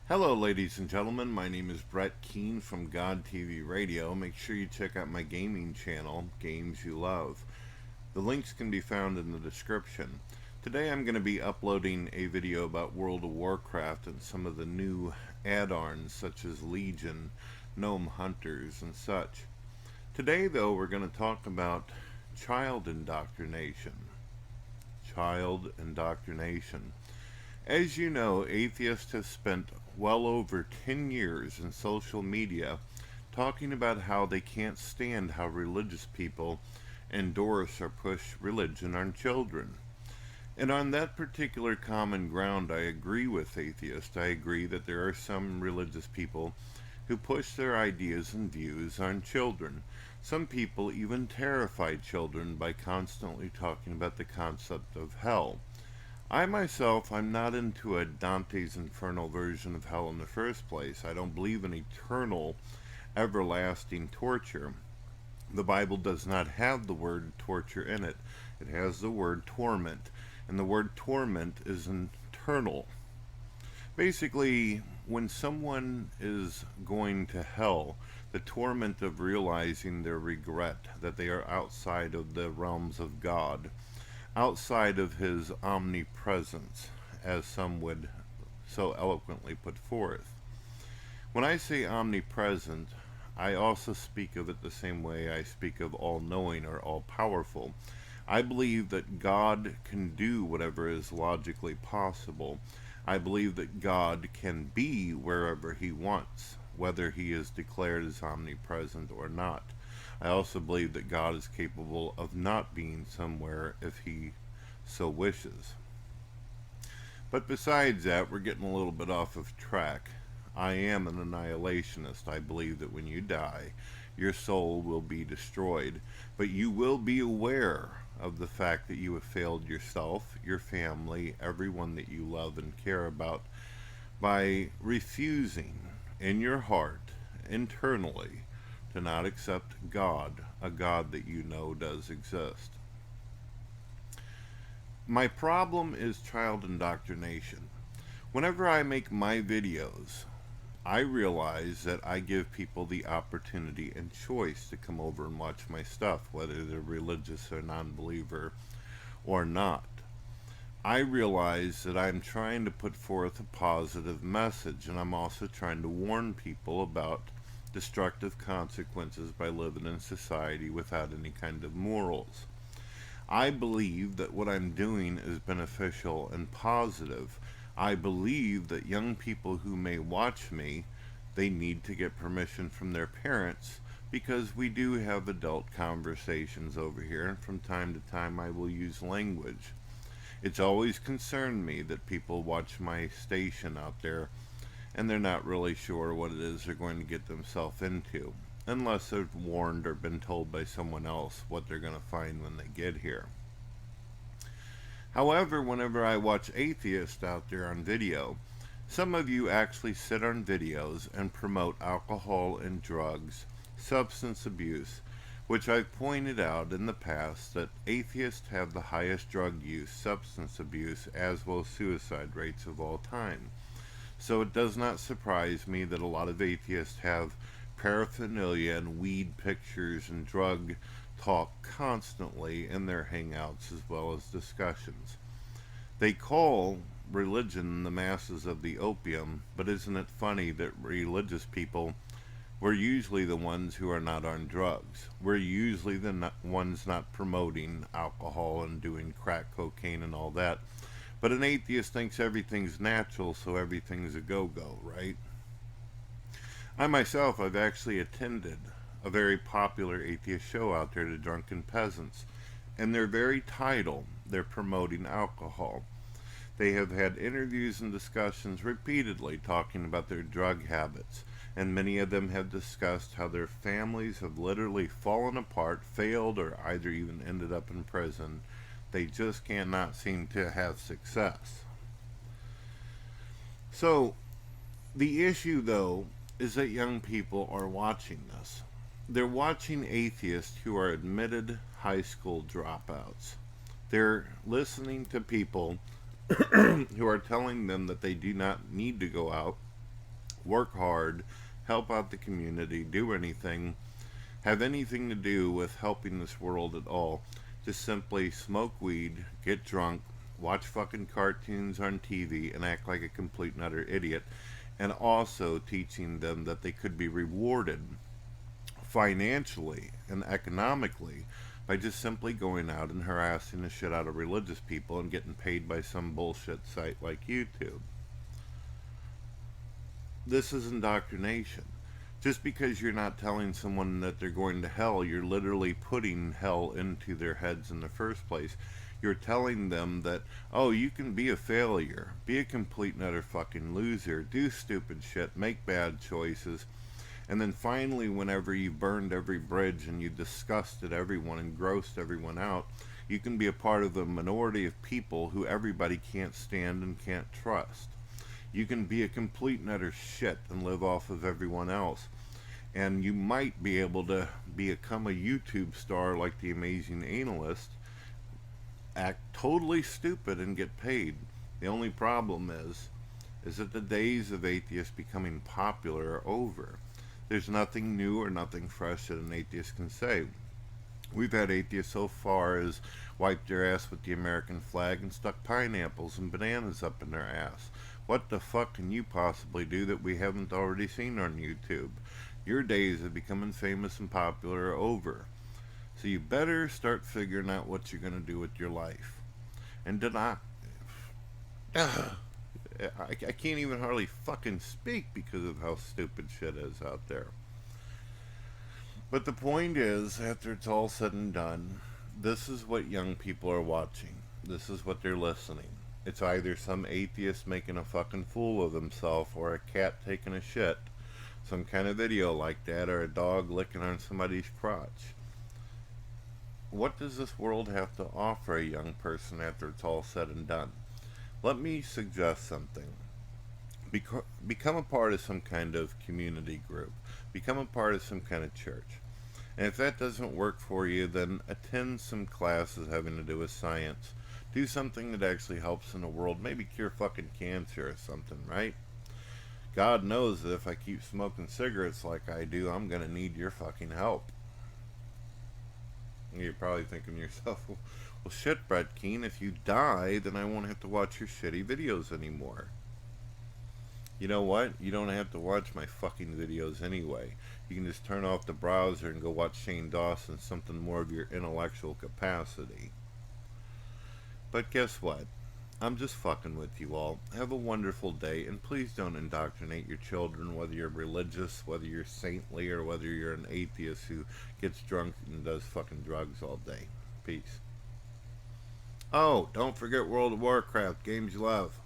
Hello, ladies and gentlemen. My name is Brett Keene from God TV Radio. Make sure you check out my gaming channel, Games You Love. The links can be found in the description. Today I'm going to be uploading a video about World of Warcraft and some of the new add-ons such as Legion, Gnome Hunters, and such. Today, though, we're going to talk about child indoctrination. Child indoctrination. As you know, atheists have spent well over 10 years in social media talking about how they can't stand how religious people endorse or push religion on children. And on that particular common ground, I agree with atheists. I agree that there are some religious people who push their ideas and views on children. Some people even terrify children by constantly talking about the concept of hell. I myself, I'm not into a Dante's Infernal version of hell in the first place. I don't believe in eternal, everlasting torture. The Bible does not have the word torture in it. It has the word torment, and the word torment is internal. Basically, when someone is going to hell, the torment of realizing their regret that they are outside of the realms of God, outside of his omnipresence, as some would so eloquently put forth. When I say omnipresent, I also speak of it the same way I speak of all-knowing or all-powerful. I believe that God can do whatever is logically possible. I believe that God can be wherever he wants, whether he is declared as omnipresent or not. I also believe that God is capable of not being somewhere if he so wishes. But besides that, we're getting a little bit off of track. I am an annihilationist. I believe that when you die, your soul will be destroyed, but you will be aware of the fact that you have failed yourself, your family, everyone that you love and care about, by refusing in your heart, internally, to not accept God, a God that you know does exist. My problem is child indoctrination. Whenever I make my videos, I realize that I give people the opportunity and choice to come over and watch my stuff, whether they're religious or non-believer or not. I realize that I'm trying to put forth a positive message, and I'm also trying to warn people about destructive consequences by living in society without any kind of morals. I believe that what I'm doing is beneficial and positive. I believe that young people who may watch me, they need to get permission from their parents, because we do have adult conversations over here, and from time to time I will use language. It's always concerned me that people watch my station out there and they're not really sure what it is they're going to get themselves into, unless they're warned or been told by someone else what they're going to find when they get here. However, whenever I watch atheists out there on video, some of you actually sit on videos and promote alcohol and drugs, substance abuse, which I've pointed out in the past that atheists have the highest drug use, substance abuse, as well as suicide rates of all time. So it does not surprise me that a lot of atheists have paraphernalia and weed pictures and drug talk constantly in their hangouts as well as discussions. They call religion the masses of the opium, but isn't it funny that religious people, we're usually the ones who are not on drugs. We're usually the ones not promoting alcohol and doing crack cocaine and all that. But an atheist thinks everything's natural, so everything's a go-go, right? I myself, I've actually attended a very popular atheist show out there, The Drunken Peasants, and their very title, they're promoting alcohol. They have had interviews and discussions repeatedly talking about their drug habits, and many of them have discussed how their families have literally fallen apart, failed, or either even ended up in prison. They just cannot seem to have success. So, the issue, though, is that young people are watching this. They're watching atheists who are admitted high school dropouts. They're listening to people who are telling them that they do not need to go out work hard, help out the community, do anything, have anything to do with helping this world at all. Just simply smoke weed, get drunk, watch fucking cartoons on TV, and act like a complete and utter idiot. And also teaching them that they could be rewarded financially and economically by just simply going out and harassing the shit out of religious people and getting paid by some bullshit site like YouTube. This is indoctrination. Just because you're not telling someone that they're going to hell, you're literally putting hell into their heads in the first place. You're telling them that, oh, you can be a failure, be a complete and utter fucking loser, do stupid shit, make bad choices, and then finally, whenever you burned every bridge and you disgusted everyone and grossed everyone out, you can be a part of the minority of people who everybody can't stand and can't trust. You can be a complete and utter shit and live off of everyone else. And you might be able to become a YouTube star like the Amazing Analyst, act totally stupid and get paid. The only problem is that the days of atheists becoming popular are over. There's nothing new or nothing fresh that an atheist can say. We've had atheists so far as wiped their ass with the American flag and stuck pineapples and bananas up in their ass. What the fuck can you possibly do that we haven't already seen on YouTube? Your days of becoming famous and popular are over. So you better start figuring out what you're going to do with your life. And do not... I can't even hardly fucking speak because of how stupid shit is out there. But the point is, after it's all said and done, this is what young people are watching. This is what they're listening. It's either some atheist making a fucking fool of himself, or a cat taking a shit, some kind of video like that, or a dog licking on somebody's crotch. What does this world have to offer a young person after it's all said and done? Let me suggest something. Become a part of some kind of community group. Become a part of some kind of church. And if that doesn't work for you, then attend some classes having to do with science. Do something that actually helps in the world. Maybe cure fucking cancer or something, right? God knows that if I keep smoking cigarettes like I do, I'm going to need your fucking help. You're probably thinking to yourself, well shit, Brett Keane, if you die, then I won't have to watch your shitty videos anymore. You know what? You don't have to watch my fucking videos anyway. You can just turn off the browser and go watch Shane Dawson, something more of your intellectual capacity. But guess what? I'm just fucking with you all. Have a wonderful day, and please don't indoctrinate your children, whether you're religious, whether you're saintly, or whether you're an atheist who gets drunk and does fucking drugs all day. Peace. Oh, don't forget World of Warcraft, games you love.